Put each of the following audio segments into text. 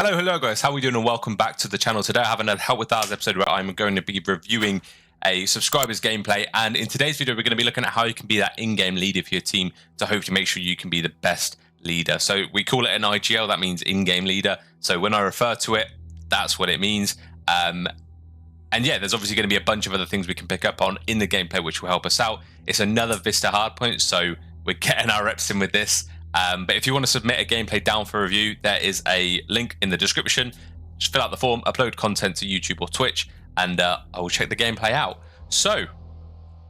Hello guys, how are we doing and welcome back to the channel. Today I have another Help with Harrz episode where I'm going to be reviewing a subscriber's gameplay, and in today's video we're going to be looking at how you can be that in-game leader for your team to hopefully make sure you can be the best leader. So we call it an IGL, that means in-game leader. So when I refer to it, that's what it means. And yeah, there's obviously going to be a bunch of other things we can pick up on in the gameplay which will help us out. It's another Vista hardpoint, so we're getting our reps in with this. But if you want to submit a gameplay down for review, there is a link in the description. Just fill out the form, upload content to YouTube or Twitch, and I will check the gameplay out. So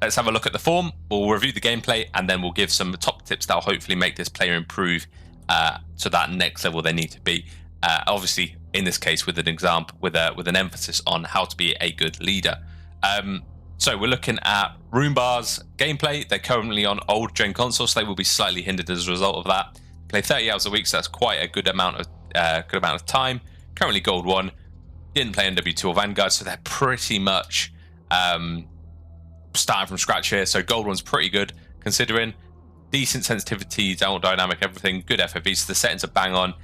let's have a look at the form. We'll review the gameplay, and then we'll give some top tips that will hopefully make this player improve to that next level they need to be. Obviously, in this case, with an example, with an emphasis on how to be a good leader. So we're looking at Roombar's gameplay. They're currently on old gen consoles, so they will be slightly hindered as a result of that. Play 30 hours a week, so that's quite a good amount of time. Currently Gold 1. Didn't play MW3 or Vanguard, so they're pretty much starting from scratch here. So Gold 1's pretty good, considering decent sensitivity, dynamic, everything, good FOV, so the settings are bang on.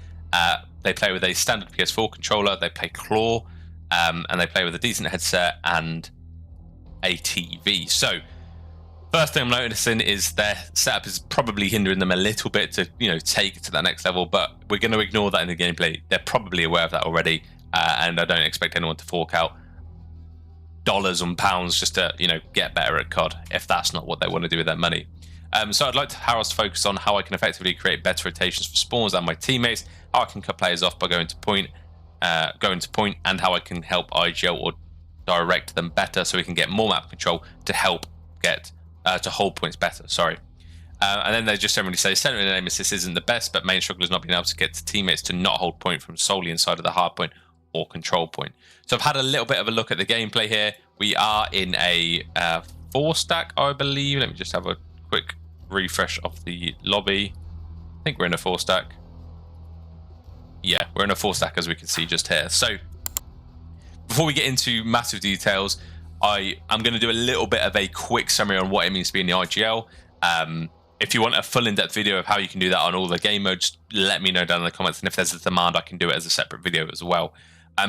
They play with a standard PS4 controller, they play Claw, and they play with a decent headset and a TV. So first thing I'm noticing is their setup is probably hindering them a little bit to, take it to that next level, but we're going to ignore that in the gameplay. They're probably aware of that already, and I don't expect anyone to fork out dollars and pounds just to, get better at COD if that's not what they want to do with their money. So I'd like Harrz to focus on how I can effectively create better rotations for spawns and my teammates, how I can cut players off by going to point, and how I can help IGL or direct them better so we can get more map control to help get to hold points better. And then they just generally say center and aim assist isn't the best, but main struggle is not being able to get to teammates to not hold point from solely inside of the hard point or control point. So I've had a little bit of a look at the gameplay here. We are in a 4-stack, I believe. Let me just have a quick refresh of the lobby. I think we're in a 4-stack. Yeah, we're in a 4-stack as we can see just here. So before we get into massive details, I'm going to do a little bit of a quick summary on what it means to be in the IGL. If you want a full in-depth video of how you can do that on all the game modes, let me know down in the comments, and if there's a demand, I can do it as a separate video as well.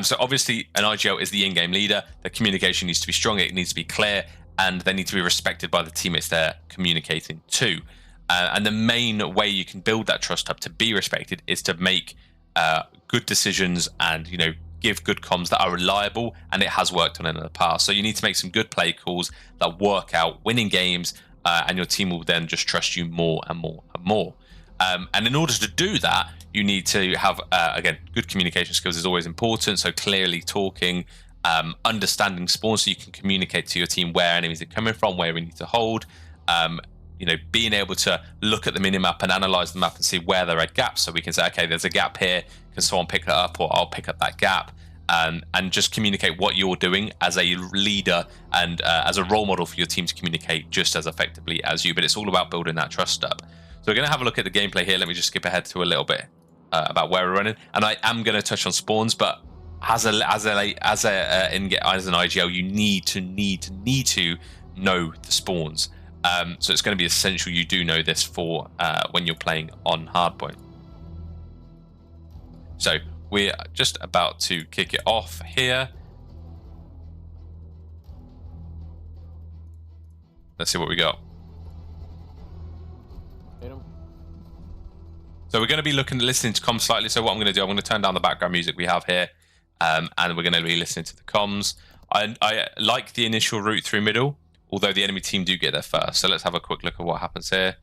So obviously, an IGL is the in-game leader. The communication needs to be strong, it needs to be clear, and they need to be respected by the teammates they're communicating to. And the main way you can build that trust up to be respected is to make good decisions and, give good comms that are reliable, and it has worked on it in the past. So you need to make some good play calls that work out, winning games, and your team will then just trust you more and more and more. And in order to do that, you need to have, again, good communication skills is always important. So clearly talking, understanding spawns so you can communicate to your team where enemies are coming from, where we need to hold, being able to look at the minimap and analyze the map and see where there are gaps, so we can say, okay, there's a gap here, can someone pick that up, or I'll pick up that gap, and just communicate what you're doing as a leader and as a role model for your team to communicate just as effectively as you. But it's all about building that trust up. So we're going to have a look at the gameplay here. Let me just skip ahead to a little bit about where we're running, and I am going to touch on spawns, but as an IGL, you need to know the spawns. So it's going to be essential you do know this for when you're playing on hardpoint. So we're just about to kick it off here. Let's see what we got. So we're going to be listening to comms slightly. So what I'm going to do, I'm going to turn down the background music we have here, and we're going to be listening to the comms. I like the initial route through middle, although the enemy team do get there first. So let's have a quick look at what happens here.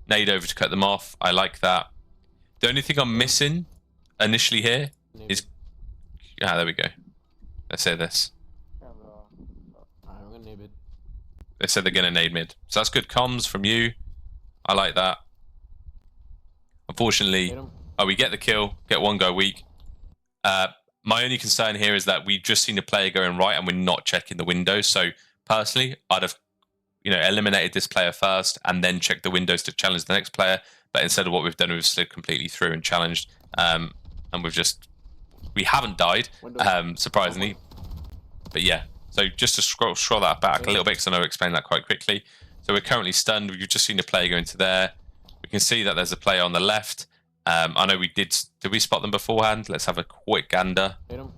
Nade over to cut them off. I like that. The only thing I'm missing initially here is... there we go. Let's say this. They said they're going to nade mid. So that's good comms from you. I like that. Unfortunately... Oh, we get the kill. Get one go weak. My only concern here is that we've just seen a player going right and we're not checking the windows. So personally, I'd have, eliminated this player first and then checked the windows to challenge the next player. But instead of what we've done, we've slid completely through and challenged. And we haven't died, surprisingly. But yeah, so just to scroll that back a little bit, because I know I explained that quite quickly. So we're currently stunned. We've just seen a player go into there. We can see that there's a player on the left. I know we did. Did we spot them beforehand? Let's have a quick gander. Hit him.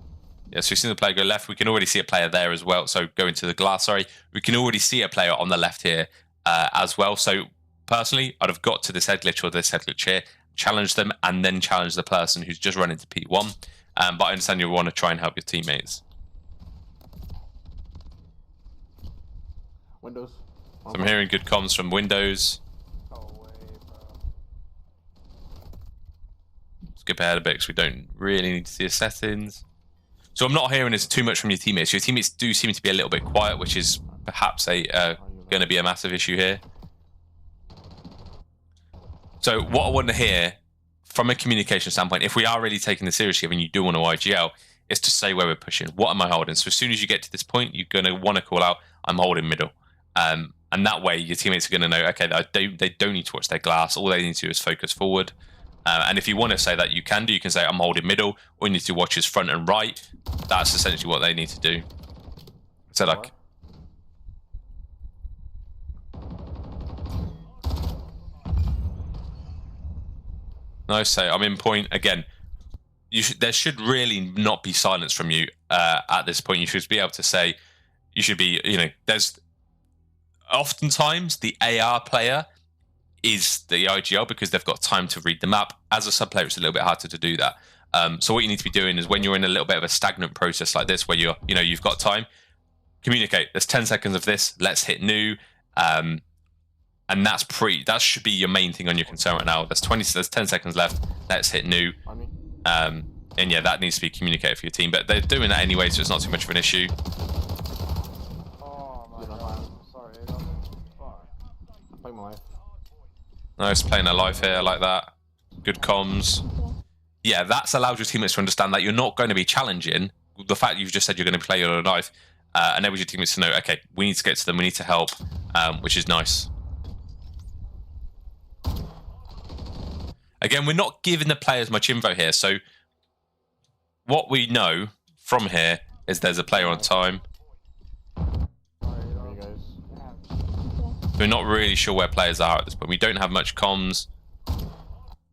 Yeah, so we've seen the player go left. We can already see a player there as well. So go into the glass, sorry. We can already see a player on the left here as well. So personally, I'd have got to this head glitch or this head glitch here, challenge them, and then challenge the person who's just run into P1. But I understand you want to try and help your teammates. Windows. So I'm hearing good comms from Windows. Skip ahead a bit because we don't really need to see the settings. So I'm not hearing this too much from your teammates. Your teammates do seem to be a little bit quiet, which is perhaps going to be a massive issue here. So what I want to hear from a communication standpoint, if we are really taking this seriously and you do want to IGL, is to say where we're pushing. What am I holding? So as soon as you get to this point, you're going to want to call out, I'm holding middle. And that way your teammates are going to know, okay, they don't need to watch their glass. All they need to do is focus forward. And if you want to say that, you can say, I'm holding middle. All you need to watch is front and right. That's essentially what they need to do. So like... No, say I'm in point again. There should really not be silence from you at this point. You should be able to say, you should be, there's oftentimes the AR player is the IGL because they've got time to read the map. As a sub player, it's a little bit harder to do that. So what you need to be doing is when you're in a little bit of a stagnant process like this, where you've got time, communicate. There's 10 seconds of this. Let's hit new. And that should be your main thing on your concern right now. There's 10 seconds left. Let's hit new. And yeah, that needs to be communicated for your team. But they're doing that anyway, so it's not too much of an issue. Oh my god. Sorry. I'm playing my life. Nice, playing their life here, I like that. Good comms. Yeah, that's allowed your teammates to understand that you're not going to be challenging. The fact you've just said you're going to play your knife enables your teammates to know, okay, we need to get to them, we need to help, which is nice. Again, we're not giving the players much info here, so what we know from here is there's a player on time. We're not really sure where players are at this point. We don't have much comms.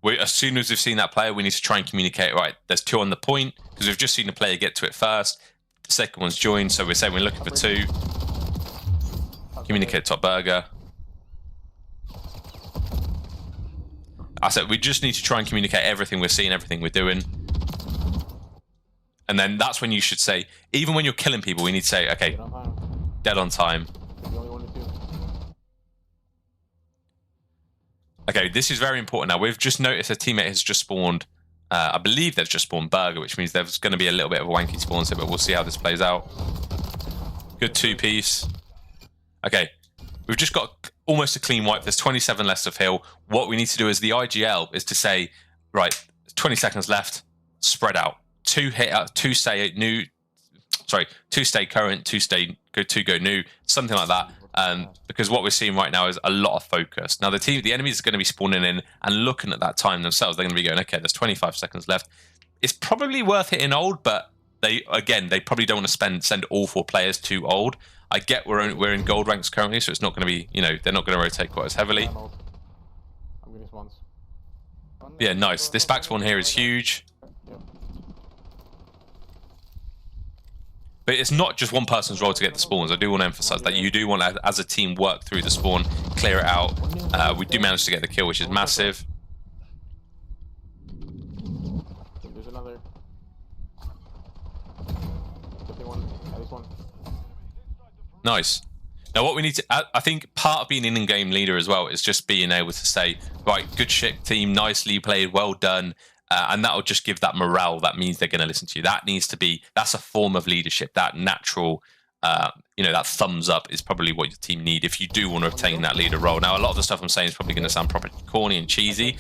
As soon as we've seen that player, we need to try and communicate, right, there's two on the point, because we've just seen the player get to it first. The second one's joined, so we're saying we're looking for two. Communicate top burger. I said we just need to try and communicate everything we're seeing, everything we're doing. And then that's when you should say, even when you're killing people, we need to say, okay, dead on time. Okay, this is very important now. We've just noticed a teammate has just spawned, I believe they've just spawned burger, which means there's going to be a little bit of a wanky spawn here, but we'll see how this plays out. Good two-piece. Okay, we've just got almost a clean wipe. There's 27 left of hill. What we need to do as the IGL is to say, right, 20 seconds left, spread out. Two stay current, two go new, something like that. Because what we're seeing right now is a lot of focus. Now the enemy is going to be spawning in and looking at that time themselves. They're going to be going, okay, there's 25 seconds left. It's probably worth hitting old, but they probably don't want to send all 4 players to old. I get we're in gold ranks currently, so it's not going to be, they're not going to rotate quite as heavily. I'm getting spawns. Yeah, nice. This back spawn here is huge. But it's not just one person's role to get the spawns. I do want to emphasize that you do want to, as a team, work through the spawn, clear it out. We do manage to get the kill, which is massive. There's another. At least one. Nice. Now what we need to, I think part of being an in-game leader as well is just being able to say, right, good shit team, nicely played, well done. And that will just give that morale. That means they're going to listen to you. That needs to be, that's a form of leadership. That natural, that thumbs up is probably what your team need if you do want to obtain that leader role. Now, a lot of the stuff I'm saying is probably going to sound proper corny and cheesy,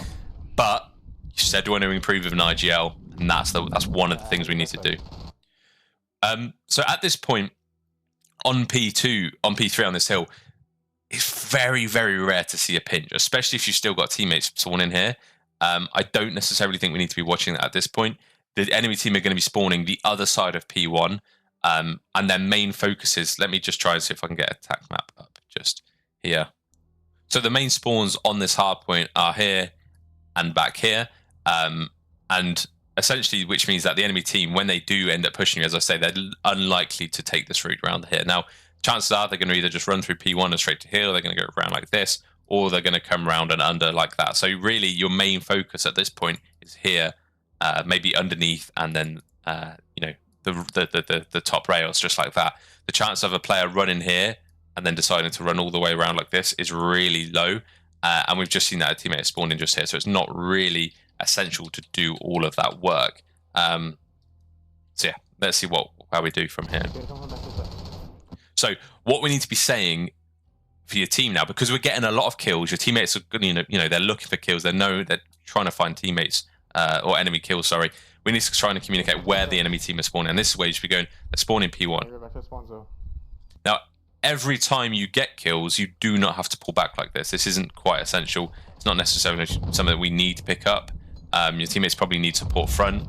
but you said we want to improve with an IGL, and that's one of the things we need to do. So at this point, on P3 on this hill, it's very, very rare to see a pinch, especially if you've still got teammates spawning here. I don't necessarily think we need to be watching that at this point. The enemy team are going to be spawning the other side of P1, and their main focus is, let me just try and see if I can get a attack map up just here. So the main spawns on this hard point are here and back here. And essentially, which means that the enemy team, when they do end up pushing you, as I say, they're unlikely to take this route around here. Now, chances are they're going to either just run through P1 and straight to here, or they're going to go around like this, or they're going to come around and under like that. So really, your main focus at this point is here, maybe underneath, and then the top rails, just like that. The chance of a player running here and then deciding to run all the way around like this is really low, and we've just seen that a teammate is spawned in just here, so it's not really essential to do all of that work. So yeah, let's see how we do from here. So what we need to be saying for your team now, because we're getting a lot of kills, your teammates are, they're looking for kills. They're trying to find teammates or enemy kills. Sorry, we need to try and communicate where the enemy team is spawning, and this is where you should be going. They're spawning P1. Now, every time you get kills, you do not have to pull back like this. This isn't quite essential. It's not necessarily something that we need to pick up. Your teammates probably need support front.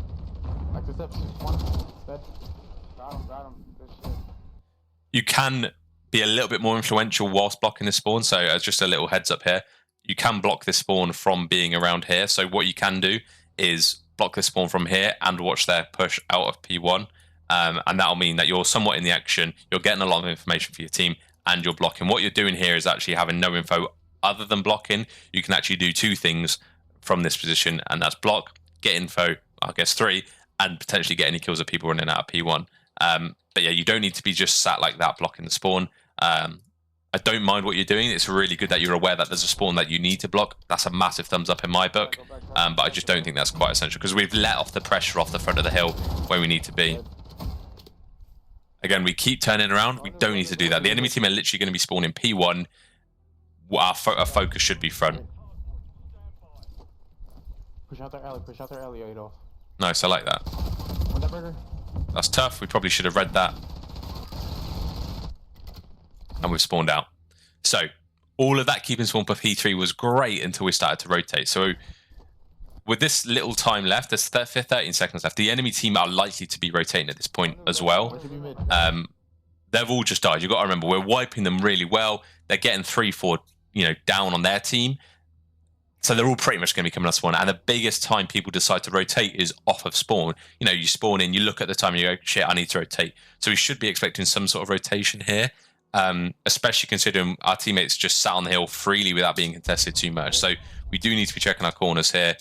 You can be a little bit more influential whilst blocking this spawn. So as just a little heads up here, you can block this spawn from being around here. So what you can do is block this spawn from here and watch their push out of P1. And that'll mean that you're somewhat in the action, you're getting a lot of information for your team, and you're blocking. What you're doing here is actually having no info other than blocking. You can actually do two things from this position, and that's block, get info, I guess 3, and potentially get any kills of people running out of P1. But yeah, you don't need to be just sat like that blocking the spawn. I don't mind what you're doing. It's really good that you're aware that there's a spawn that you need to block. That's a massive thumbs up in my book. But I just don't think that's quite essential, because we've let off the pressure off the front of the hill where we need to be. Again, we keep turning around. We don't need to do that. The enemy team are literally going to be spawning P1. Our focus should be front. Push out their alley, Adolf. Nice, I like that. That's tough. We probably should have read that. And we've spawned out. So, all of that keeping spawn for P3 was great until we started to rotate. So, with this little time left, there's 13 seconds left. The enemy team are likely to be rotating at this point as well. They've all just died. You've got to remember, we're wiping them really well. They're getting 3-4, down on their team. So they're all pretty much going to be coming off spawn. And the biggest time people decide to rotate is off of spawn. You spawn in, you look at the time, and you go, shit, I need to rotate. So we should be expecting some sort of rotation here, especially considering our teammates just sat on the hill freely without being contested too much. So we do need to be checking our corners here.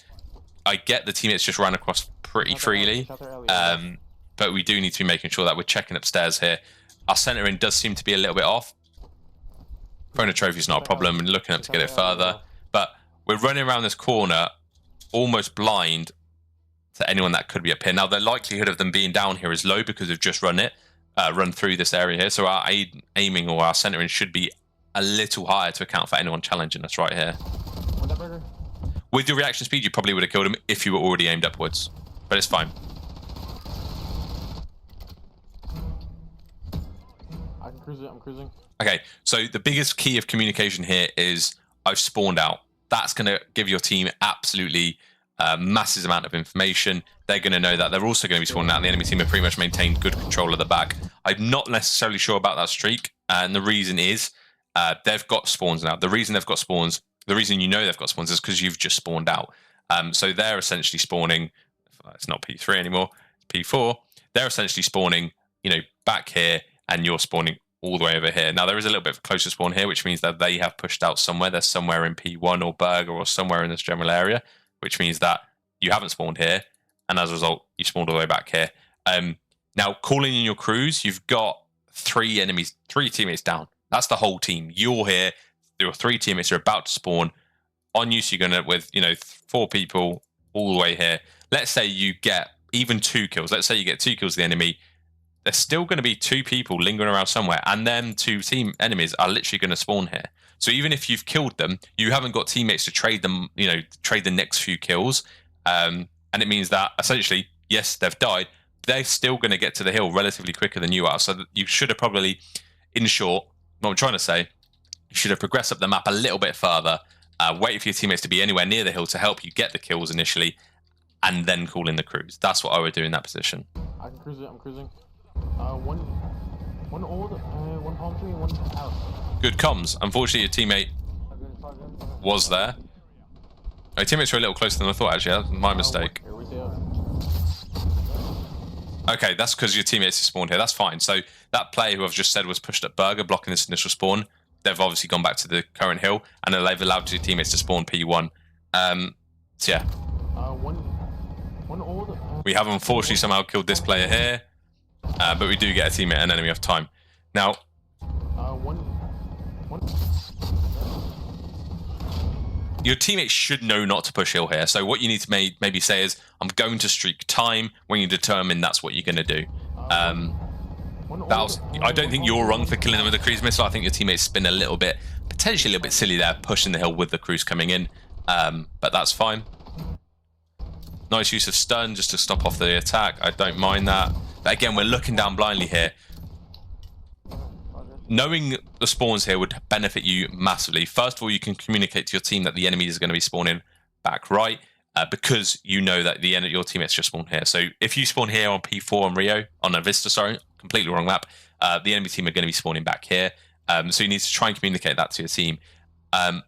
I get the teammates just ran across pretty freely, but we do need to be making sure that we're checking upstairs here. Our centering does seem to be a little bit off. Throwing a trophy is not a problem, and looking up to get it further. But we're running around this corner almost blind to anyone that could be up here. Now, the likelihood of them being down here is low because we've just run through this area here. So our aiming or our centering should be a little higher to account for anyone challenging us right here. With your reaction speed, you probably would have killed him if you were already aimed upwards. But it's fine. I'm cruising. Okay, so the biggest key of communication here is I've spawned out. That's going to give your team absolutely massive amount of information. They're going to know that they're also going to be spawning out, and the enemy team have pretty much maintained good control of the back. I'm not necessarily sure about that streak, and the reason is they've got spawns now. The reason they've got spawns, the reason you know they've got spawns is because you've just spawned out. So they're essentially spawning, it's not P3 anymore, it's P4. They're essentially spawning, back here, and you're spawning all the way over here. Now, there is a little bit of a closer spawn here, which means that they have pushed out somewhere. They're somewhere in P1 or Burger or somewhere in this general area, which means that you haven't spawned here, and as a result, you spawned all the way back here. Now, calling in your crews, you've got 3 teammates down. That's the whole team. You're here. There are 3 teammates who are about to spawn on you, so you're going to, with 4 people all the way here. Let's say you get even 2 kills. Let's say you get 2 kills of the enemy. There's still going to be 2 people lingering around somewhere, and then 2 team enemies are literally going to spawn here. So even if you've killed them, you haven't got teammates to trade them, trade the next few kills. And it means that essentially, yes, they've died, but they're still going to get to the hill relatively quicker than you are. So that you should have probably, in short, what I'm trying to say, you should have progressed up the map a little bit further, wait for your teammates to be anywhere near the hill to help you get the kills initially, and then call in the crews. That's what I would do in that position. I'm cruising. One old, one palm tree, one house. Good comms. Unfortunately, your teammate was there. My teammates were a little closer than I thought, actually. That's my mistake. Okay, that's because your teammates are spawned here. That's fine. So that player who I've just said was pushed at Burger, blocking this initial spawn. They've obviously gone back to the current hill, and they've allowed two teammates to spawn P1. So yeah. We have unfortunately somehow killed this player here, but we do get a teammate and enemy off time. Now, your teammates should know not to push hill here. So what you need to maybe say is, I'm going to streak time. When you determine that's what you're going to do. I don't think you're wrong for killing them with a cruise missile. I think your teammates spin a little bit, potentially a little bit silly there, pushing the hill with the cruise coming in. But that's fine. Nice use of stun just to stop off the attack. I don't mind that. But again, we're looking down blindly here. Knowing the spawns here would benefit you massively. First of all, you can communicate to your team that the enemy is going to be spawning back right, because you know that your teammates just spawned here. So if you spawn here on P4 on Rio, on a Vista, sorry, completely wrong map, the enemy team are going to be spawning back here. So you need to try and communicate that to your team. I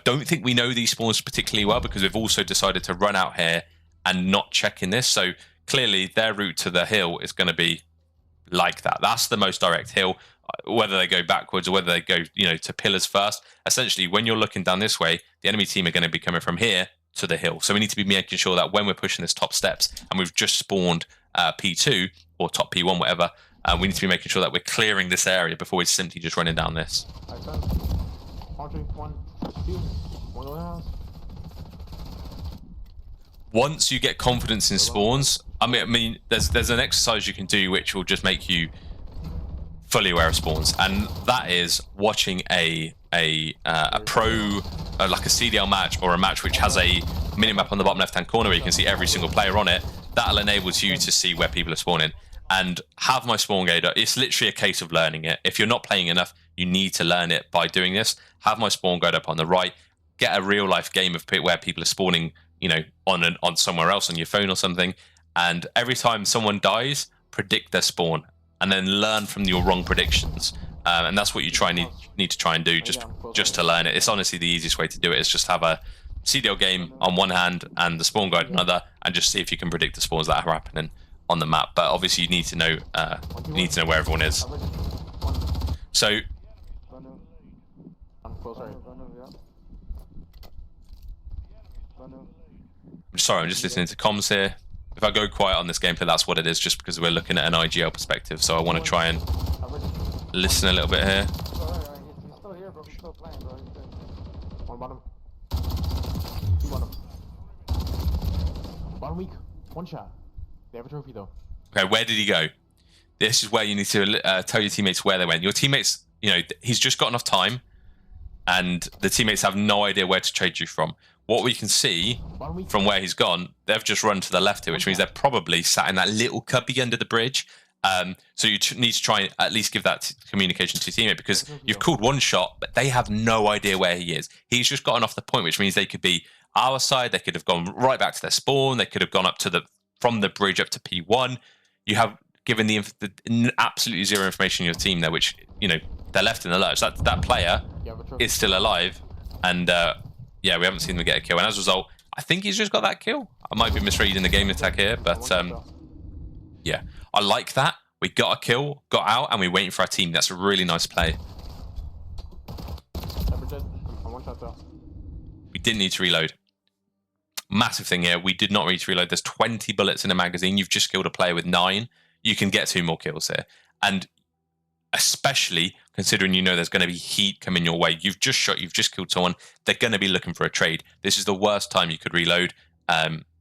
don't think we know these spawns particularly well, because we've also decided to run out here and not check in this. So clearly their route to the hill is going to be like that. That's the most direct hill. Whether they go backwards or whether they go, to pillars first. Essentially, when you're looking down this way, the enemy team are going to be coming from here to the hill. So we need to be making sure that when we're pushing this top steps and we've just spawned P2 or top P1, whatever, we need to be making sure that we're clearing this area before we're simply just running down this. Once you get confidence in spawns, I mean, there's an exercise you can do which will just make you fully aware of spawns, and that is watching a pro, like a CDL match, or a match which has a minimap on the bottom left hand corner where you can see every single player on it. That'll enable you to see where people are spawning. And have my spawn gator. It's literally a case of learning it. If you're not playing enough, you need to learn it by doing this. Have my spawn guide up on the right. Get a real life game of where people are spawning, on somewhere else on your phone or something. And every time someone dies, predict their spawn, and then learn from your wrong predictions. And that's what you need to try and do just to learn it. It's honestly the easiest way to do it. Is just have a CDL game on one hand and the spawn guide on another, and just see if you can predict the spawns that are happening on the map. But obviously you need to know where everyone is. So I'm sorry, I'm just listening to comms here. If I go quiet on this gameplay, that's what it is, just because we're looking at an IGL perspective. So I want to try and listen a little bit here. He's still here, bro. He's still playing, bro. One bottom. Two bottom. Bottom weak. One shot. They have a trophy, though. Okay, where did he go? This is where you need to tell your teammates where they went. Your teammates, he's just got enough time, and the teammates have no idea where to trade you from. What we can see from where he's gone, they've just run to the left here, which means they're probably sat in that little cubby under the bridge. So you need to try and at least give that communication to your teammate, because you've called one shot, but they have no idea where he is. He's just gotten off the point, which means they could be our side. They could have gone right back to their spawn. They could have gone up to from the bridge up to P1. You have given the absolutely zero information in your team there, which, they're left in the lurch. That player is still alive, and yeah, we haven't seen them get a kill. And as a result, I think he's just got that kill. I might be misreading the game attack here, but yeah, I like that. We got a kill, got out, and we're waiting for our team. That's a really nice play. We didn't need to reload. Massive thing here. We did not need to reload. There's 20 bullets in a magazine. You've just killed a player with 9. You can get 2 more kills here. And especially considering there's going to be heat coming your way. You've just shot, you've just killed someone. They're going to be looking for a trade. This is the worst time you could reload.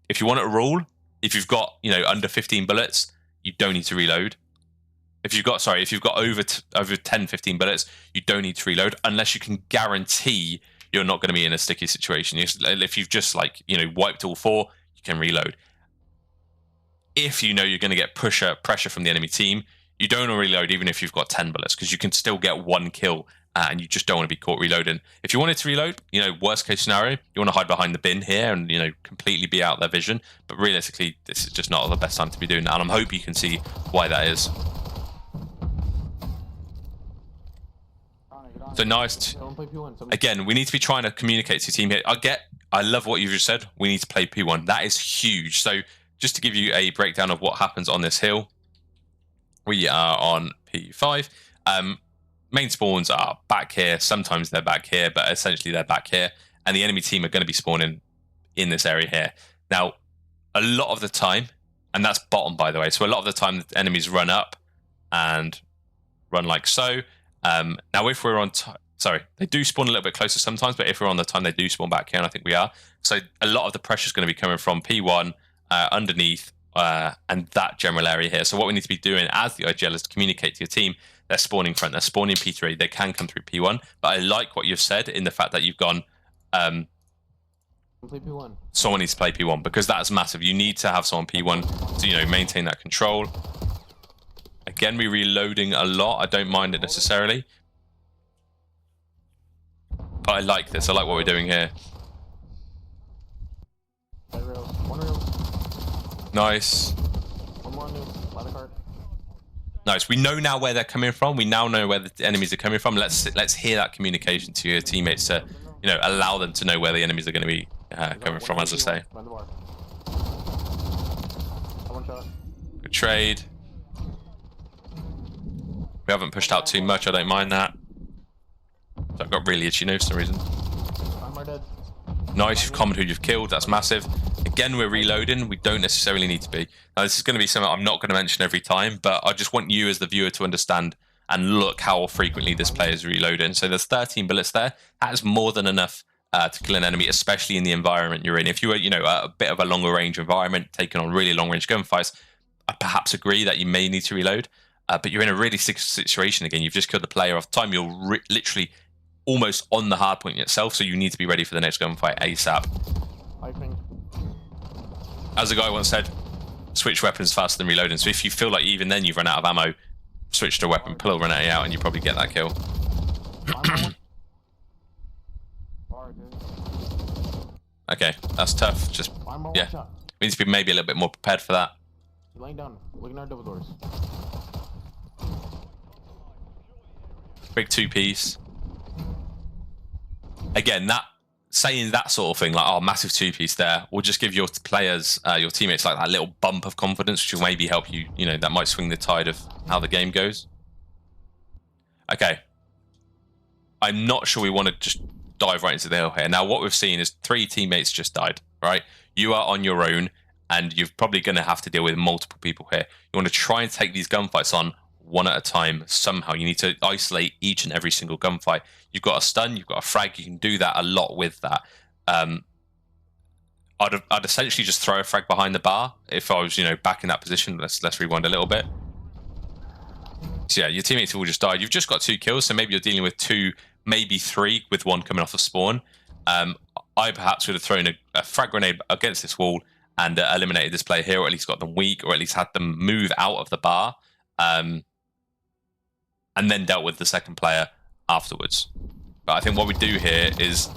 If you want a rule, if you've got, under 15 bullets, you don't need to reload. If you've got over 10, 15 bullets, you don't need to reload unless you can guarantee you're not going to be in a sticky situation. If you've just wiped all 4, you can reload. If you're going to get pressure from the enemy team, you don't want to reload even if you've got 10 bullets, because you can still get 1 kill, and you just don't want to be caught reloading. If you wanted to reload, worst case scenario, you want to hide behind the bin here and, completely be out of their vision. But realistically, this is just not the best time to be doing that. And I'm hoping you can see why that is. So nice. Again, we need to be trying to communicate to your team here. I love what you just said. We need to play P1. That is huge. So just to give you a breakdown of what happens on this hill, we are on P5. Main spawns are back here. Sometimes they're back here, but essentially they're back here. And the enemy team are going to be spawning in this area here. Now, a lot of the time, and that's bottom, by the way. So a lot of the time, the enemies run up and run like so. Now, if we're on... Sorry, they do spawn a little bit closer sometimes, but if we're on the time, they do spawn back here, and I think we are. So a lot of the pressure is going to be coming from P1, underneath, and that general area here. So what we need to be doing as the IGL is to communicate to your team, they're spawning front, they're spawning P3, they can come through P1. But I like what you've said in the fact that you've gone... Play P1. Someone needs to play P1, because that's massive. You need to have someone P1 to, maintain that control. Again, we're reloading a lot. I don't mind it necessarily. But I like this. I like what we're doing here. One real. Nice. One more new. By the cart. Nice. We know now where they're coming from. We now know where the enemies are coming from. Let's hear that communication to your teammates to, allow them to know where the enemies are going to be coming from, as I say. Good trade. We haven't pushed out too much. I don't mind that. So I've got really itchy nose for some reason. Nice, you've commented who you've killed. That's massive. Again, we're reloading. We don't necessarily need to be. Now, this is going to be something I'm not going to mention every time, but I just want you as the viewer to understand and look how frequently this player is reloading. So there's 13 bullets there. That is more than enough to kill an enemy, especially in the environment you're in. If you were, a bit of a longer range environment, taking on really long range gunfights, I perhaps agree that you may need to reload. But you're in a really sick situation again. You've just killed the player off time. You're literally almost on the hard point itself, so you need to be ready for the next gunfight ASAP. As a guy once said, switch weapons faster than reloading. So if you feel like even then you've run out of ammo, switch to a weapon, pull run out, and you probably get that kill. Okay, that's tough. Just, yeah. We need to be maybe a little bit more prepared for that. Laying down, looking at our double doors. Big two-piece. Again, saying that sort of thing, like, oh, massive two-piece there, will just give your players, your teammates, like that little bump of confidence, which will maybe help you, that might swing the tide of how the game goes. Okay. I'm not sure we want to just dive right into the hill here. Now, what we've seen is 3 teammates just died, right? You are on your own, and you're probably going to have to deal with multiple people here. You want to try and take these gunfights on one at a time somehow. You need to isolate each and every single gunfight. You've got a stun, you've got a frag, you can do that a lot with that. I'd essentially just throw a frag behind the bar if I was, back in that position. Let's rewind a little bit. So yeah, your teammates all just died. You've just got 2 kills, so maybe you're dealing with 2, maybe 3, with 1 coming off the spawn. I perhaps would have thrown a frag grenade against this wall and eliminated this player here, or at least got them weak, or at least had them move out of the bar. And then dealt with the second player afterwards. But I think what we do here is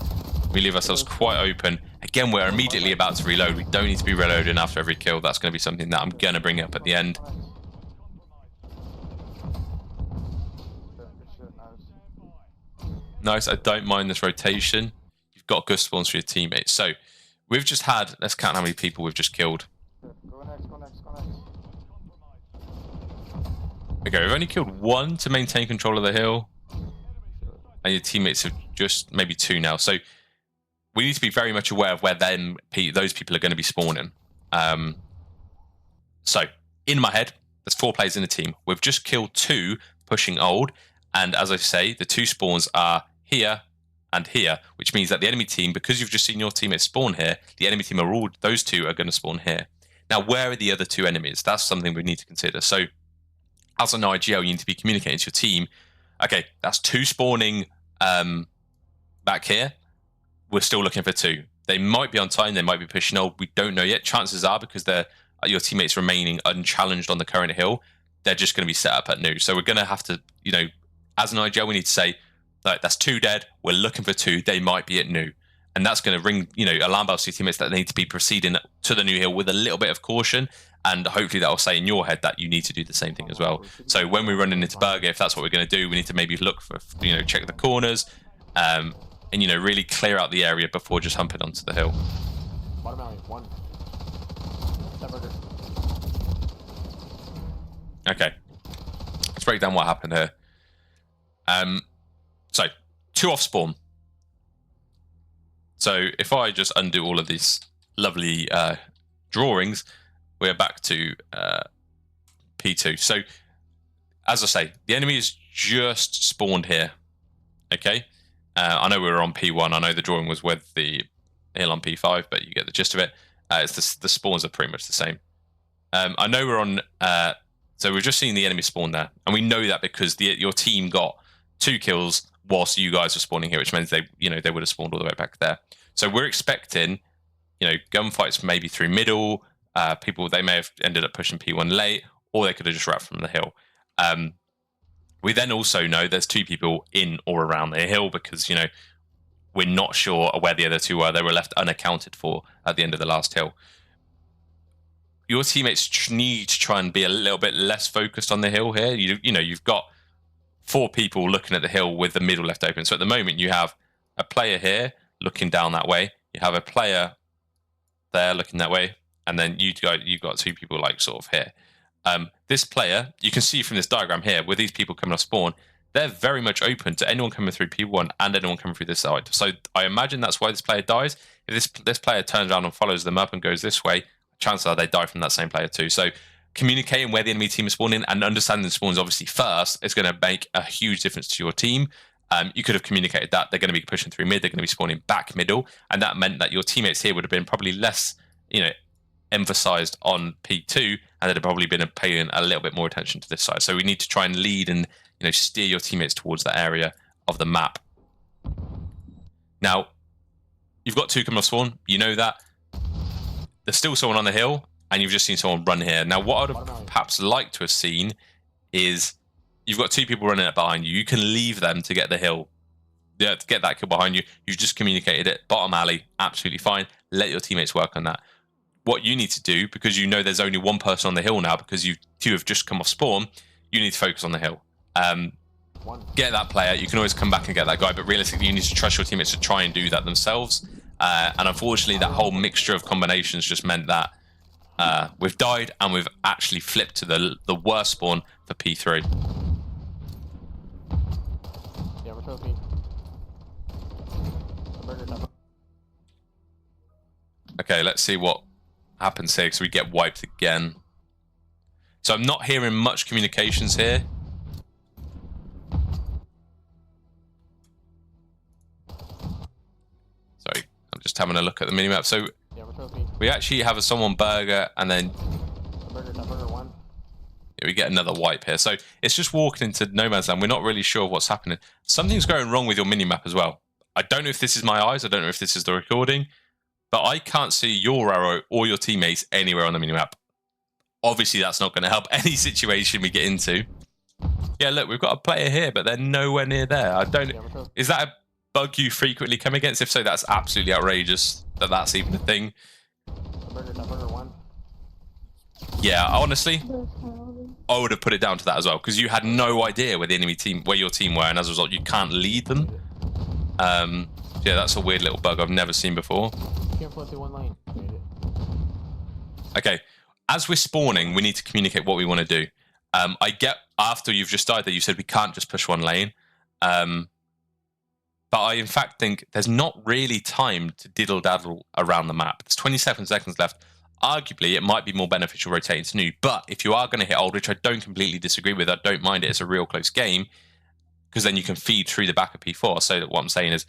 we leave ourselves quite open. Again, we're immediately about to reload. We don't need to be reloading after every kill. That's going to be something that I'm going to bring up at the end. Nice, I don't mind this rotation. You've got good spawns for your teammates. So we've just had, let's count how many people we've just killed. Go next, go next, go next. Okay, we've only killed 1 to maintain control of the hill. And your teammates have just maybe 2 now. So we need to be very much aware of where those people are going to be spawning. So in my head, there's 4 players in the team. We've just killed 2 pushing old. And as I say, the 2 spawns are here and here, which means that the enemy team, because you've just seen your teammates spawn here, the enemy team those 2 are going to spawn here. Now, where are the other 2 enemies? That's something we need to consider. So as an IGL, you need to be communicating to your team. Okay, that's 2 spawning back here. We're still looking for 2. They might be on time. They might be pushing old. We don't know yet. Chances are, because your teammates remaining unchallenged on the current hill, they're just going to be set up at new. So we're going to have to, as an IGL, we need to say, like, that's 2 dead. We're looking for 2. They might be at new. And that's going to ring, alarm bells to your teammates that they need to be proceeding to the new hill with a little bit of caution. And hopefully that will say in your head that you need to do the same thing as well. So when we're running into Burger, if that's what we're going to do, we need to maybe look for, check the corners, and, you know, really clear out the area before just humping onto the hill. Bottom alley, one. That burger. Okay. Let's break down what happened here. So, 2 off spawn. So, if I just undo all of these lovely drawings, we're back to P2. So, as I say, the enemy is just spawned here. Okay? I know we were on P1. I know the drawing was with the hill on P5, but you get the gist of it. It's the spawns are pretty much the same. I know we're on... so we're just seeing the enemy spawn there. And we know that because your team got 2 kills whilst you guys were spawning here, which means they would have spawned all the way back there. So we're expecting, you know, gunfights maybe through middle. They may have ended up pushing P1 late, or they could have just wrapped from the hill. We then also know there's 2 people in or around the hill because, you know, we're not sure where the other 2 were. They were left unaccounted for at the end of the last hill. Your teammates need to try and be a little bit less focused on the hill here. You know, you've got 4 people looking at the hill with the middle left open. So at the moment, you have a player here looking down that way. You have a player there looking that way, and then you've got 2 people like sort of here. This player, you can see from this diagram here, with these people coming off spawn, they're very much open to anyone coming through P1 and anyone coming through this side. So I imagine that's why this player dies. If this player turns around and follows them up and goes this way, chances are they die from that same player too. So communicating where the enemy team is spawning and understanding the spawns obviously first is going to make a huge difference to your team. You could have communicated that they're going to be pushing through mid, they're going to be spawning back middle, and that meant that your teammates here would have been probably less, you know, emphasized on P2, and they'd have probably been paying a little bit more attention to this side. So we need to try and lead and, you know, steer your teammates towards that area of the map. Now, you've got 2 coming off spawn, you know that. There's still someone on the hill, and you've just seen someone run here. Now, what I would have perhaps liked to have seen is you've got 2 people running up behind you. You can leave them to get the hill. Yeah, to get that kill behind you. You just communicated it. Bottom alley, absolutely fine. Let your teammates work on that. What you need to do, because you know there's only 1 person on the hill now, because you 2 have just come off spawn, you need to focus on the hill. Get that player. You can always come back and get that guy, but realistically, you need to trust your teammates to try and do that themselves. And unfortunately, that whole mixture of combinations just meant that we've died and we've actually flipped to the worst spawn for P3. Yeah, we're close, Pete. Okay, let's see what happens here because we get wiped again. So I'm not hearing much communications here. Sorry, I'm just having a look at the minimap. So yeah, we're close, Pete. we actually have a someone burger, and then Burger 1. yeah, we get another wipe here. So it's just walking into no man's land. We're not really sure what's happening. Something's going wrong with your minimap as well. I don't know if this is my eyes. I don't know if this is the recording. But I can't see your arrow or your teammates anywhere on the minimap. Obviously, that's not going to help any situation we get into. Yeah, look, we've got a player here, but they're nowhere near there. I don't... Is that a bug you frequently come against? If so, that's absolutely outrageous that that's even a thing. Burger 1. Yeah, honestly, I would have put it down to that as well, because you had no idea where the enemy team, where your team were, and as a result, you can't lead them. Yeah, that's a weird little bug I've never seen before. Can't float through 1 lane. Okay, as we're spawning, we need to communicate what we want to do. I get, after you've just died there, you said we can't just push 1 lane. But I, in fact, think there's not really time to diddle-daddle around the map. There's 27 seconds left. Arguably, it might be more beneficial rotating to new. But if you are going to hit old, which I don't completely disagree with, I don't mind it. It's a real close game, because then you can feed through the back of P4. So what I'm saying is,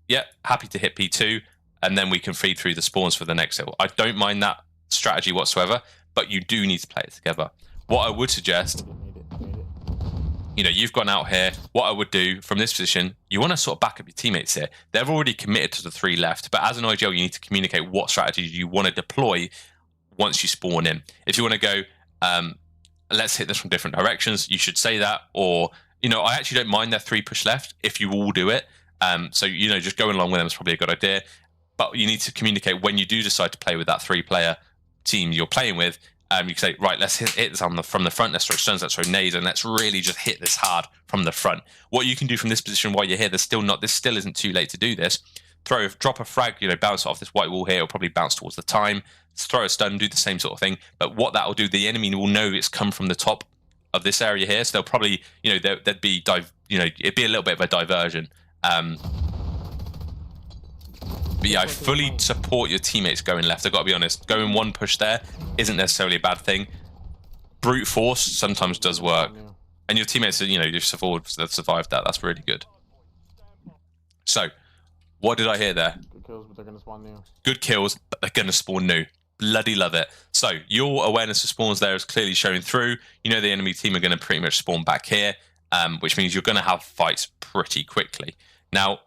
yeah, happy to hit P2, and then we can feed through the spawns for the next hill. I don't mind that strategy whatsoever, but you do need to play it together. What I would suggest, you know, you've gone out here. What I would do from this position, you want to sort of back up your teammates here. They've already committed to the 3 left, but as an IGL, you need to communicate what strategy you want to deploy once you spawn in. If you want to go, let's hit this from different directions, you should say that. Or, you know, I actually don't mind that 3 push left if you all do it. So, you know, just going along with them is probably a good idea. But you need to communicate when you do decide to play with that 3-player team you're playing with, You can say, right, let's hit this from the front, let's throw stuns, let's throw nades, and let's really just hit this hard from the front. What you can do from this position while you're here, this still isn't too late to do this. Drop a frag, bounce off this white wall here, it'll probably bounce towards the time. Throw a stun, do the same sort of thing. But what that will do, the enemy will know it's come from the top of this area here, so they'll probably, there'd be, it'd be a little bit of a diversion. But yeah, I fully support your teammates going left. I've got to be honest. Going one push there isn't necessarily a bad thing. Brute force sometimes does work. And your teammates, you've survived that. That's really good. So, what did I hear there? Good kills, but they're going to spawn new. Good kills, but they're going to spawn new. Bloody love it. So, your awareness of spawns there is clearly showing through. You know the enemy team are going to pretty much spawn back here, which means you're going to have fights pretty quickly. Now,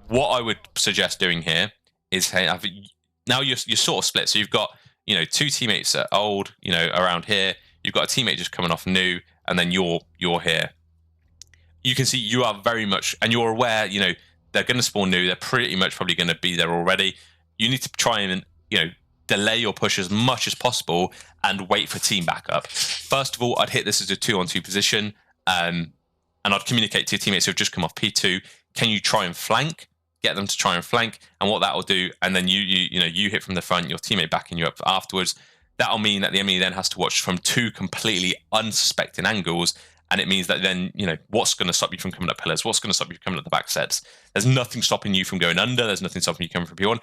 what I would suggest doing here is, now you're sort of split. So you've got, two teammates that are old, around here. You've got a teammate just coming off new, and then you're here. You can see you are very much, and you're aware, they're going to spawn new. They're pretty much probably going to be there already. You need to try and, delay your push as much as possible and wait for team backup. First of all, I'd hit this as a 2-on-2 position, and I'd communicate to your teammates who've just come off P2. Can you try and flank? Get them to try and flank, and what that will do, and then you hit from the front, your teammate backing you up afterwards. That'll mean that the enemy then has to watch from two completely unsuspecting angles, and it means that then, what's going to stop you from coming up pillars? What's going to stop you from coming up the back sets? There's nothing stopping you from going under. There's nothing stopping you coming from P1.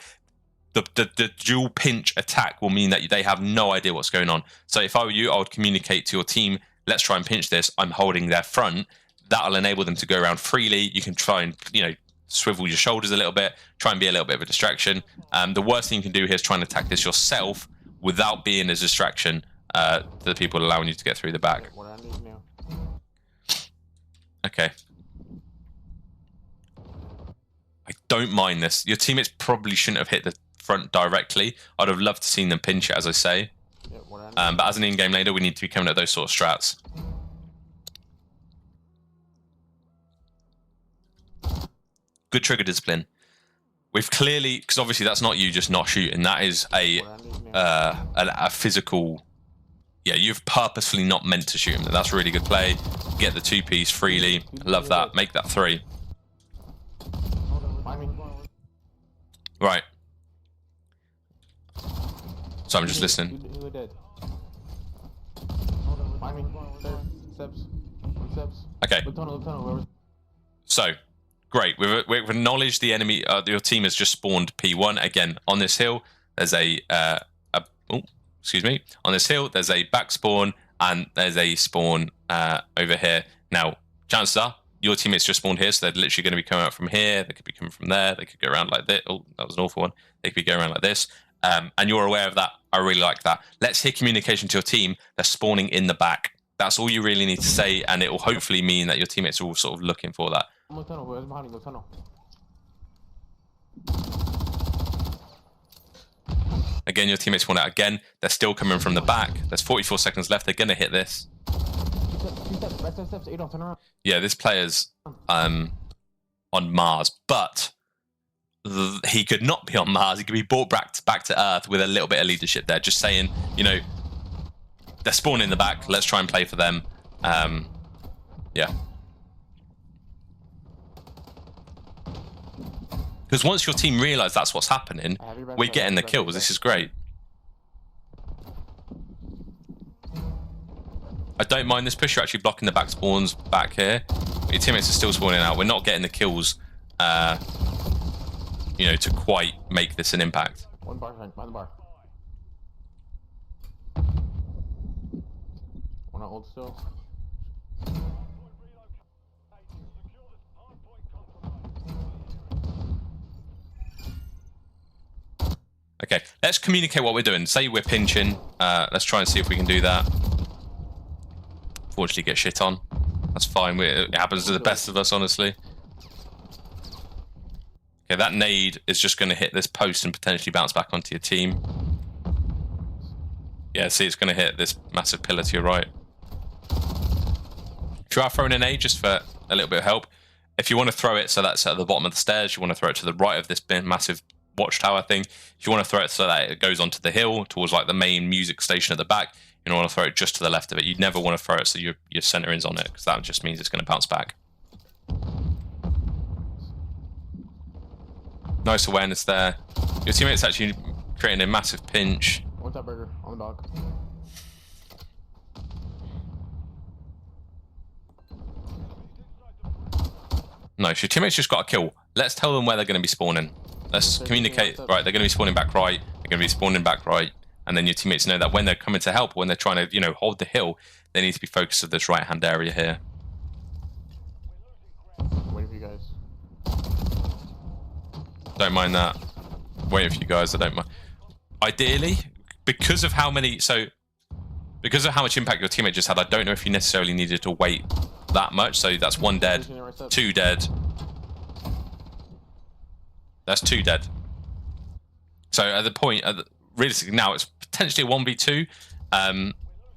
The dual pinch attack will mean that they have no idea what's going on. So if I were you, I would communicate to your team, let's try and pinch this. I'm holding their front. That'll enable them to go around freely. You can try and, swivel your shoulders a little bit, try and be a little bit of a distraction. The worst thing you can do here is try and attack this yourself without being a distraction to the people allowing you to get through the back. Okay. I don't mind this. Your teammates probably shouldn't have hit the front directly. I'd have loved to seen them pinch it, as I say. But as an in-game laner, we need to be coming at those sort of strats. Good trigger discipline. We've clearly, because obviously that's not you just not shooting. That is a physical. Yeah, you've purposefully not meant to shoot him. That's a really good play. Get the 2-piece freely. Love that. Make that 3. Right. So I'm just listening. Okay. So. Great. We've acknowledged the enemy. Your team has just spawned P1 again on this hill. There's on this hill, there's a back spawn and there's a spawn over here. Now, chances are your teammates just spawned here, so they're literally going to be coming out from here. They could be coming from there. They could go around like this. Oh, that was an awful one. They could be going around like this. And you're aware of that. I really like that. Let's hear communication to your team. They're spawning in the back. That's all you really need to say, and it will hopefully mean that your teammates are all sort of looking for that. Again, your teammates spawn out again. They're still coming from the back. There's 44 seconds left. They're going to hit this. Yeah, this player's on Mars, but he could not be on Mars. He could be brought back to Earth with a little bit of leadership there. Just saying, they're spawning in the back. Let's try and play for them. Yeah. Because once your team realise that's what's happening, we're getting the kills. This is great. I don't mind this push. You're actually blocking the back spawns back here. Your teammates are still spawning out. We're not getting the kills, to quite make this an impact. One bar, behind the bar. One on hold still. Okay, let's communicate what we're doing. Say we're pinching. Let's try and see if we can do that. Fortunately, get shit on. That's fine. It happens to the best of us, honestly. Okay, that nade is just going to hit this post and potentially bounce back onto your team. Yeah, see, it's going to hit this massive pillar to your right. If you are throwing an nade, just for a little bit of help, if you want to throw it so that's at the bottom of the stairs, you want to throw it to the right of this massive watchtower thing. If you want to throw it so that it goes onto the hill towards like the main music station at the back, you don't want to throw it just to the left of it. You'd never want to throw it so your centering's on it, because that just means it's going to bounce back. Nice awareness there. Your teammate's actually creating a massive pinch. What's that burger on the dog? Nice. Your teammate's just got a kill. Let's tell them where they're going to be spawning. Let's communicate. Right, they're going to be spawning back right. They're going to be spawning back right. And then your teammates know that when they're coming to help, when they're trying to, you know, hold the hill, they need to be focused on this right-hand area here. Waiting for you guys. Don't mind that. Waiting for you guys. I don't mind. Ideally, because of how many, because of how much impact your teammate just had, I don't know if you necessarily needed to wait that much. So that's 1 dead, 2 dead. That's 2 dead. So at the point, realistically now it's potentially a 1v2.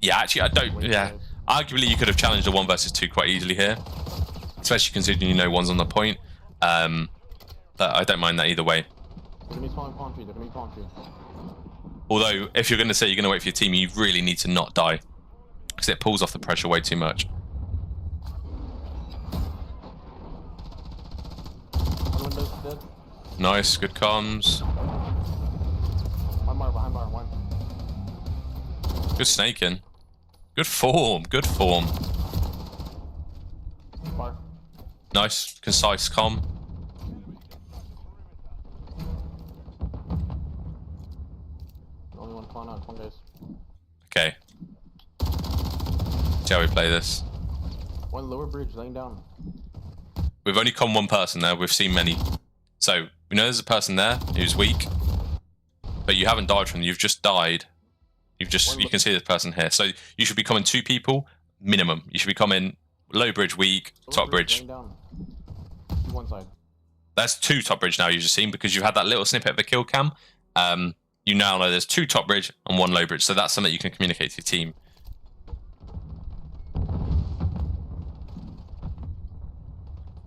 Yeah, actually I don't. Yeah, arguably you could have challenged a 1 versus 2 quite easily here, especially considering you know one's on the point. But I don't mind that either way. Although if you're going to say you're going to wait for your team, you really need to not die, because it pulls off the pressure way too much. Nice, good comms. One bar, behind bar, one. Good snaking. Good form, good form. Bar. Nice, concise comm. Only one clown out, one guys. Okay. See how we play this. One lower bridge, laying down. We've only con 1 person there, we've seen many. So, we know there's a person there who's weak, but you haven't died from them, you've just died. You can see this person here. So, you should be coming 2 people, minimum. You should be coming low bridge weak, top bridge. One side. That's 2 top bridge now you've just seen, because you've had that little snippet of a kill cam. You now know there's 2 top bridge and 1 low bridge, so that's something you can communicate to your team.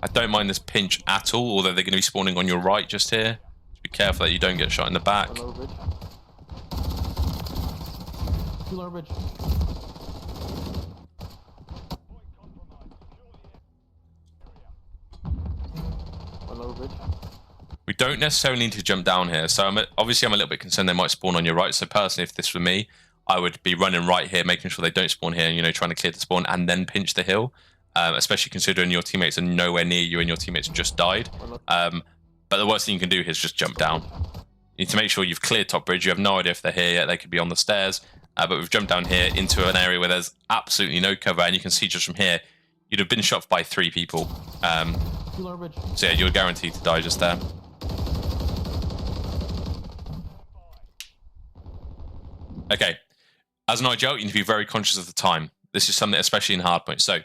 I don't mind this pinch at all, although they're going to be spawning on your right just here. Just be careful that you don't get shot in the back. One lower bridge. 2 lower bridge. One lower bridge. We don't necessarily need to jump down here, so obviously I'm a little bit concerned they might spawn on your right. So personally, if this were me, I would be running right here, making sure they don't spawn here, and, you know, trying to clear the spawn and then pinch the hill. Especially considering your teammates are nowhere near you and your teammates just died. But the worst thing you can do here is just jump down. You need to make sure you've cleared top bridge. You have no idea if they're here yet. They could be on the stairs. But we've jumped down here into an area where there's absolutely no cover, and you can see just from here, you'd have been shot by 3 people. So yeah, you're guaranteed to die just there. Okay, as an IGL, you need to be very conscious of the time. This is something, especially in hardpoint. So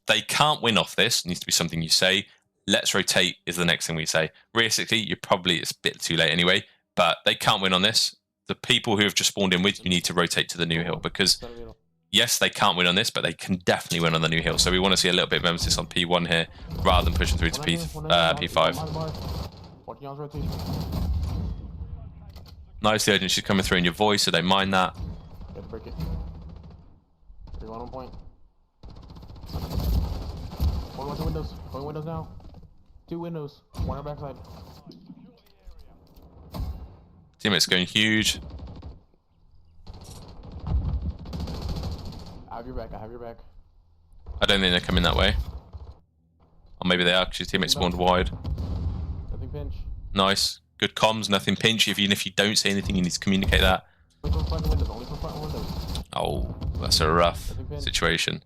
they can't win off this. It needs to be something you say. Let's rotate is the next thing we say. Realistically, it's a bit too late anyway, but they can't win on this. The people who have just spawned in with you need to rotate to the new hill, because yes, they can't win on this, but they can definitely win on the new hill. So we want to see a little bit of emphasis on P1 here, rather than pushing through to P5. Nice, the urgency coming through in your voice, so don't mind that. Get to break it. Everyone on point. One to windows. Going windows now. 2 windows. 1 on backside. Teammates going huge. I have your back. I have your back. I don't think they're coming that way. Or maybe they are, because your teammates spawned wide. Nothing pinch. Nice. Good comms, nothing pinch. Even if you don't say anything, you need to communicate that. Only for front windows. Only for front windows. Oh, that's a rough situation.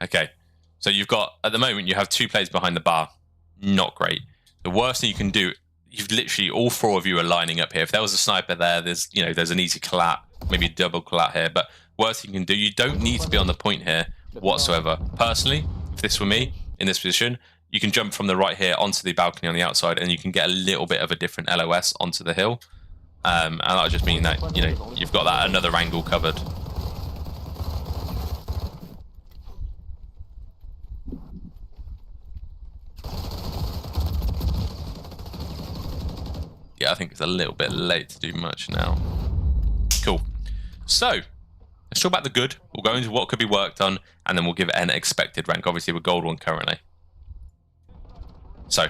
Okay. So you've got, at the moment, you have 2 players behind the bar. Not great. The worst thing you can do, you've literally, all 4 of you are lining up here. If there was a sniper there, there's an easy collat, maybe a double collat here. But worst thing you can do, you don't need to be on the point here whatsoever. Personally, if this were me in this position, you can jump from the right here onto the balcony on the outside, and you can get a little bit of a different LOS onto the hill. And that'll just mean that, you know, you've got that another angle covered. Yeah, I think it's a little bit late to do much now. Cool. So, let's talk about the good. We'll go into what could be worked on, and then we'll give it an expected rank. Obviously, we're gold 1 currently. So,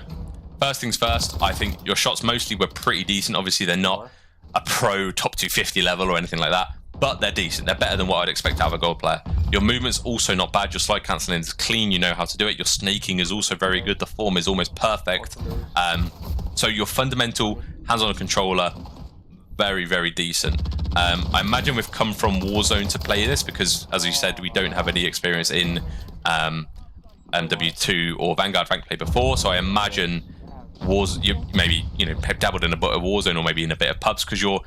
first things first, I think your shots mostly were pretty decent. Obviously, they're not a pro top 250 level or anything like that, but they're decent. They're better than what I'd expect out of a gold player. Your movement's also not bad. Your slide cancelling is clean. You know how to do it. Your snaking is also very good. The form is almost perfect. So your fundamental hands on a controller, very, very decent. I imagine we've come from Warzone to play this because, as you said, we don't have any experience in MW2 or Vanguard rank play before. So I imagine you maybe dabbled in a bit of Warzone or maybe in a bit of pubs, because your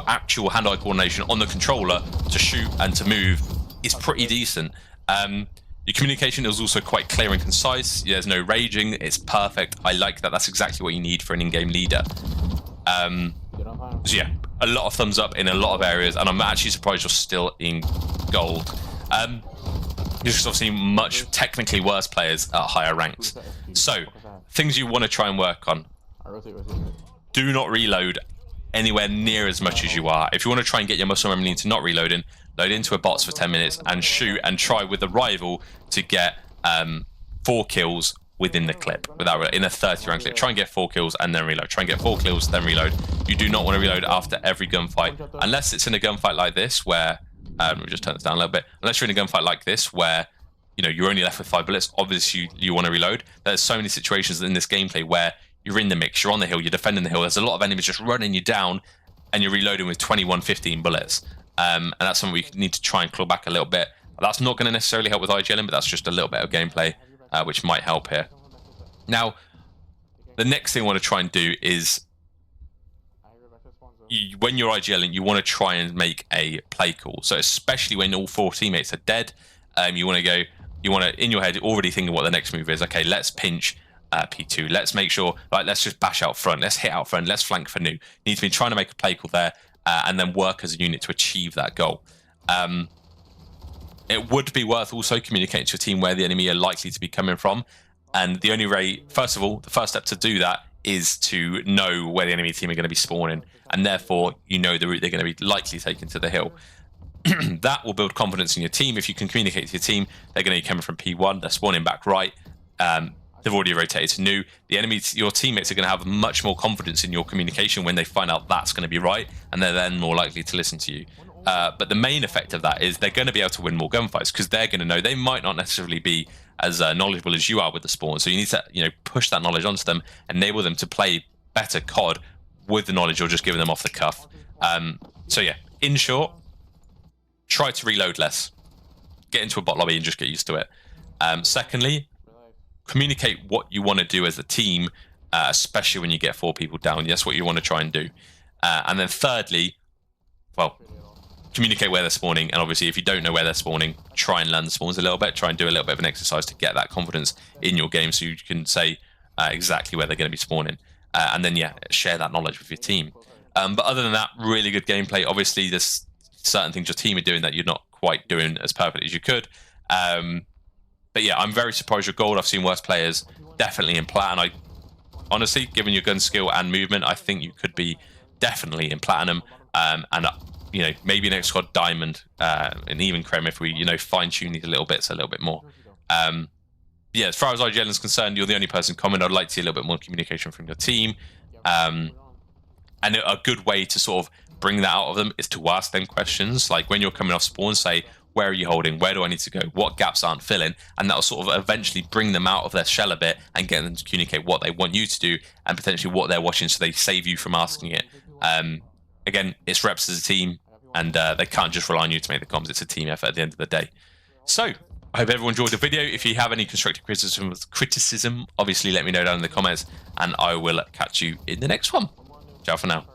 actual hand-eye coordination on the controller to shoot and to move is pretty decent. Your communication is also quite clear and concise. There's no raging. It's perfect. I like that. That's exactly what you need for an in-game leader. So yeah, a lot of thumbs up in a lot of areas, and I'm actually surprised you're still in gold. There's obviously much technically worse players at higher ranks. So, things you want to try and work on. Do not reload anywhere near as much as you are. If you want to try and get your muscle memory into not reloading, load into a box for 10 minutes and shoot and try with the rival to get 4 kills within the clip, in a 30 round clip. Try and get 4 kills and then reload. Try and get 4 kills, then reload. You do not want to reload after every gunfight, unless it's in a gunfight like this where, let me just turn this down a little bit. Unless you're in a gunfight like this where, you're only left with 5 bullets, obviously you want to reload. There's so many situations in this gameplay where you're in the mix, you're on the hill, you're defending the hill, there's a lot of enemies just running you down, and you're reloading with 15 bullets. And that's something we need to try and claw back a little bit. That's not going to necessarily help with IGL, but that's just a little bit of gameplay, which might help here. Now, the next thing I want to try and do is, when you're IGLing, you want to try and make a play call. So especially when all 4 teammates are dead, you want to, in your head, already thinking what the next move is. Okay, let's pinch P2. Let's make sure, let's just bash out front. Let's hit out front. Let's flank for new. You need to be trying to make a play call there, and then work as a unit to achieve that goal. It would be worth also communicating to your team where the enemy are likely to be coming from. And the only way, first of all, the first step to do that is to know where the enemy team are going to be spawning, and therefore the route they're going to be likely taking to the hill. That will build confidence in your team. If you can communicate to your team, they're going to be coming from P1, they're spawning back right, they've already rotated to new. The enemy, your teammates are going to have much more confidence in your communication when they find out that's going to be right, and they're then more likely to listen to you. But the main effect of that is they're going to be able to win more gunfights, because they're going to know they might not necessarily be as knowledgeable as you are with the spawn. So you need to push that knowledge onto them, enable them to play better COD with the knowledge you're just giving them off the cuff. So yeah, in short, try to reload less. Get into a bot lobby and just get used to it. Secondly, communicate what you want to do as a team, especially when you get 4 people down. That's what you want to try and do. And then thirdly, communicate where they're spawning. And obviously, if you don't know where they're spawning, try and learn the spawns a little bit. Try and do a little bit of an exercise to get that confidence in your game, so you can say exactly where they're going to be spawning. And then, share that knowledge with your team. But other than that, really good gameplay. Obviously, there's certain things your team are doing that you're not quite doing as perfectly as you could. But yeah, I'm very surprised you're gold. I've seen worse players definitely in plat, and I honestly, given your gun skill and movement, I think you could be definitely in platinum. And maybe next squad diamond, and even creme if we fine tune these little bits a little bit more. Yeah, as far as IGL is concerned, you're the only person comment. I'd like to see a little bit more communication from your team. And a good way to sort of bring that out of them is to ask them questions. Like when you're coming off spawn, say, where are you holding? Where do I need to go? What gaps aren't filling? And that'll sort of eventually bring them out of their shell a bit and get them to communicate what they want you to do and potentially what they're watching, so they save you from asking it. Again, it's reps as a team, and they can't just rely on you to make the comms. It's a team effort at the end of the day. So I hope everyone enjoyed the video. If you have any constructive criticism, obviously let me know down in the comments, and I will catch you in the next one. Ciao for now.